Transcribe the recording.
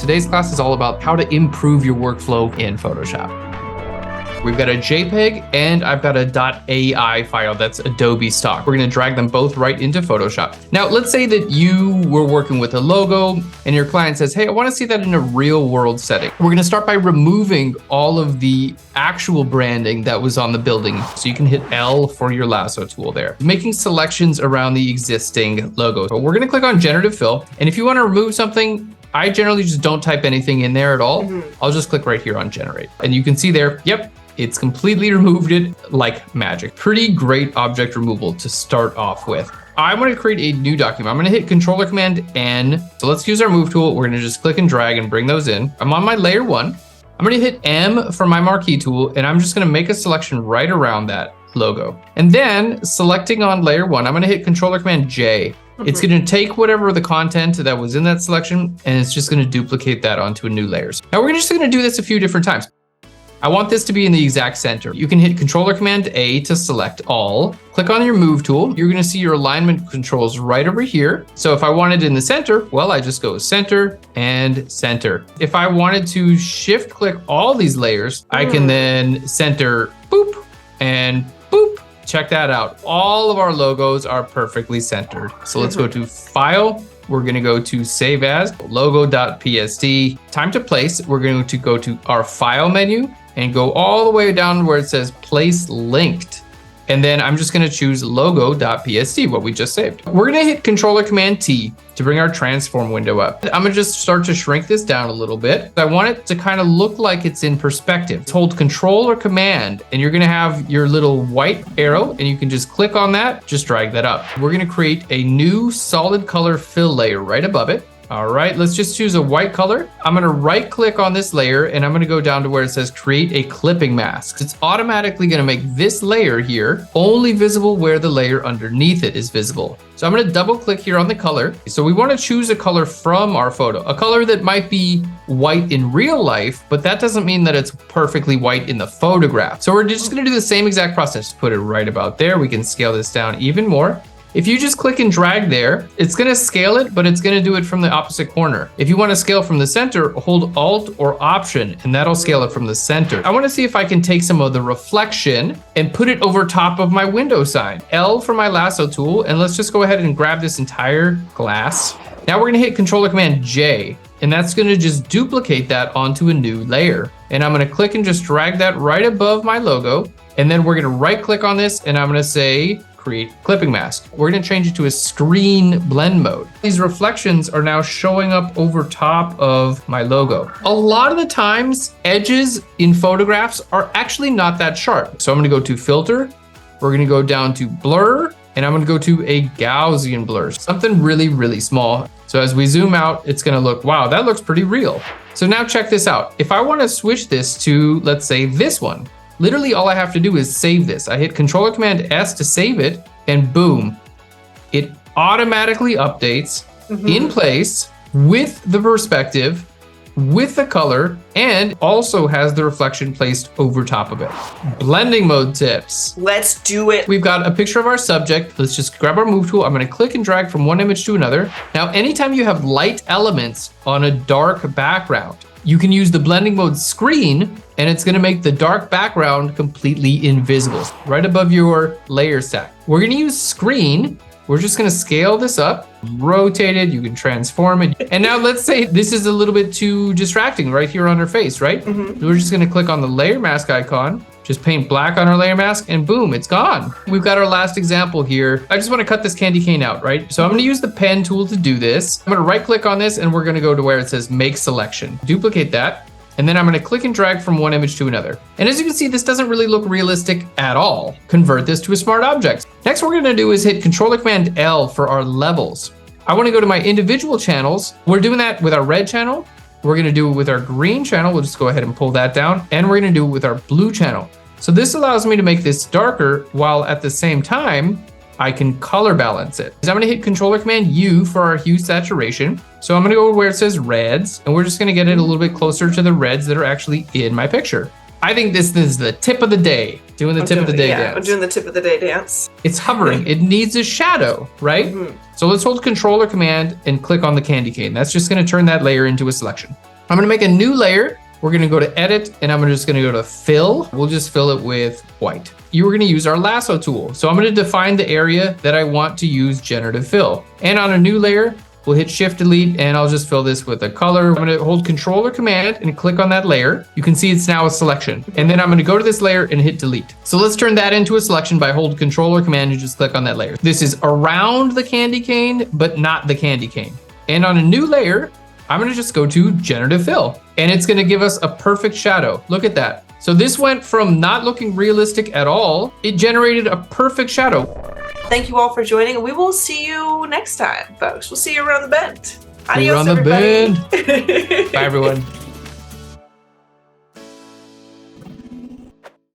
Today's class is all about how to improve your workflow in Photoshop. We've got a JPEG and I've got a .ai file that's Adobe Stock. We're gonna drag them both right into Photoshop. Now, let's say that you were working with a logo and your client says, hey, I wanna see that in a real world setting. We're gonna start by removing all of the actual branding that was on the building. So you can hit L for your lasso tool there. Making selections around the existing logo. So we're gonna click on generative fill. And if you wanna remove something, I generally just don't type anything in there at all. I'll just click right here on generate. And you can see there, yep, it's completely removed it like magic. Pretty great object removal to start off with. I want to create a new document. I'm going to hit Controller Command N. So let's use our move tool. We're going to just click and drag and bring those in. I'm on my layer 1. I'm going to hit M for my marquee tool, and I'm just going to make a selection right around that logo. And then selecting on layer 1, I'm going to hit Controller Command J. It's going to take whatever the content that was in that selection, and it's just going to duplicate that onto a new layer. Now we're just going to do this a few different times. I want this to be in the exact center. You can hit Controller Command A to select all. Click on your move tool. You're gonna see your alignment controls right over here. So if I wanted in the center, well, I just go center and center. If I wanted to shift click all these layers, I can then center boop and boop. Check that out. All of our logos are perfectly centered. So let's go to File. We're going to go to Save As, logo.psd. Time to place, we're going to go to our File menu and go all the way down where it says Place Linked. And then I'm just going to choose logo.psd, what we just saved. We're going to hit Controller Command T to bring our transform window up. I'm going to just start to shrink this down a little bit. I want it to kind of look like it's in perspective. Hold Control or Command, and you're going to have your little white arrow, and you can just click on that, just drag that up. We're going to create a new solid color fill layer right above it. All right, let's just choose a white color. I'm gonna right click on this layer and I'm gonna go down to where it says create a clipping mask. It's automatically gonna make this layer here only visible where the layer underneath it is visible. So I'm gonna double click here on the color. So we wanna choose a color from our photo, a color that might be white in real life, but that doesn't mean that it's perfectly white in the photograph. So we're just gonna do the same exact process. Put it right about there. We can scale this down even more. If you just click and drag there, it's gonna scale it, but it's gonna do it from the opposite corner. If you wanna scale from the center, hold Alt or Option, and that'll scale it from the center. I wanna see if I can take some of the reflection and put it over top of my window sign. L for my lasso tool, and let's just go ahead and grab this entire glass. Now we're gonna hit Controller Command J, and that's gonna just duplicate that onto a new layer. And I'm gonna click and just drag that right above my logo, and then we're gonna right click on this, and I'm gonna say, create clipping mask. We're going to change it to a screen blend mode. These reflections are now showing up over top of my logo. A lot of the times, edges in photographs are actually not that sharp. So I'm going to go to filter. We're going to go down to blur, and I'm going to go to a Gaussian blur, something really, really small. So as we zoom out, it's going to look, wow, that looks pretty real. So now check this out. If I want to switch this to, let's say, this one, literally all I have to do is save this. I hit Controller Command S to save it, and boom, it automatically updates in place with the perspective, with the color, and also has the reflection placed over top of it. Blending mode tips. Let's do it. We've got a picture of our subject. Let's just grab our move tool. I'm going to click and drag from one image to another. Now, anytime you have light elements on a dark background, you can use the blending mode screen, and it's gonna make the dark background completely invisible, right above your layer stack. We're gonna use screen. We're just gonna scale this up, rotate it, you can transform it. And now let's say this is a little bit too distracting right here on her face, right? We're just gonna click on the layer mask icon, just paint black on our layer mask, and boom, it's gone. We've got our last example here. I just wanna cut this candy cane out, right? So I'm gonna use the pen tool to do this. I'm gonna right click on this, and we're gonna go to where it says make selection. Duplicate that, and then I'm gonna click and drag from one image to another. And as you can see, this doesn't really look realistic at all. Convert this to a smart object. Next, what we're gonna do is hit Controller Command L for our levels. I wanna go to my individual channels. We're doing that with our red channel. We're gonna do it with our green channel. We'll just go ahead and pull that down. And we're gonna do it with our blue channel. So this allows me to make this darker while at the same time, I can color balance it. So I'm gonna hit Controller Command U for our hue saturation. So I'm gonna go where it says reds, and we're just gonna get it a little bit closer to the reds that are actually in my picture. I think this is the tip of the day. Doing the tip of the day dance. I'm doing the tip of the day dance. It's hovering. It needs a shadow, right? So let's hold Control or Command and click on the candy cane. That's just going to turn that layer into a selection. I'm gonna make a new layer. We're gonna go to edit and I'm just gonna go to fill. We'll just fill it with white. You are gonna use our lasso tool. So I'm gonna define the area that I want to use generative fill. And on a new layer, we'll hit Shift Delete and I'll just fill this with a color. I'm gonna hold Control or Command and click on that layer. You can see it's now a selection. And then I'm gonna go to this layer and hit Delete. So let's turn that into a selection by holding Control or Command and just click on that layer. This is around the candy cane, but not the candy cane. And on a new layer, I'm gonna just go to generative fill and it's gonna give us a perfect shadow. Look at that. So this went from not looking realistic at all. It generated a perfect shadow. Thank you all for joining, and we will see you next time, folks. We'll see you around the bend. See you Adios, around the everybody. bend. Bye, everyone.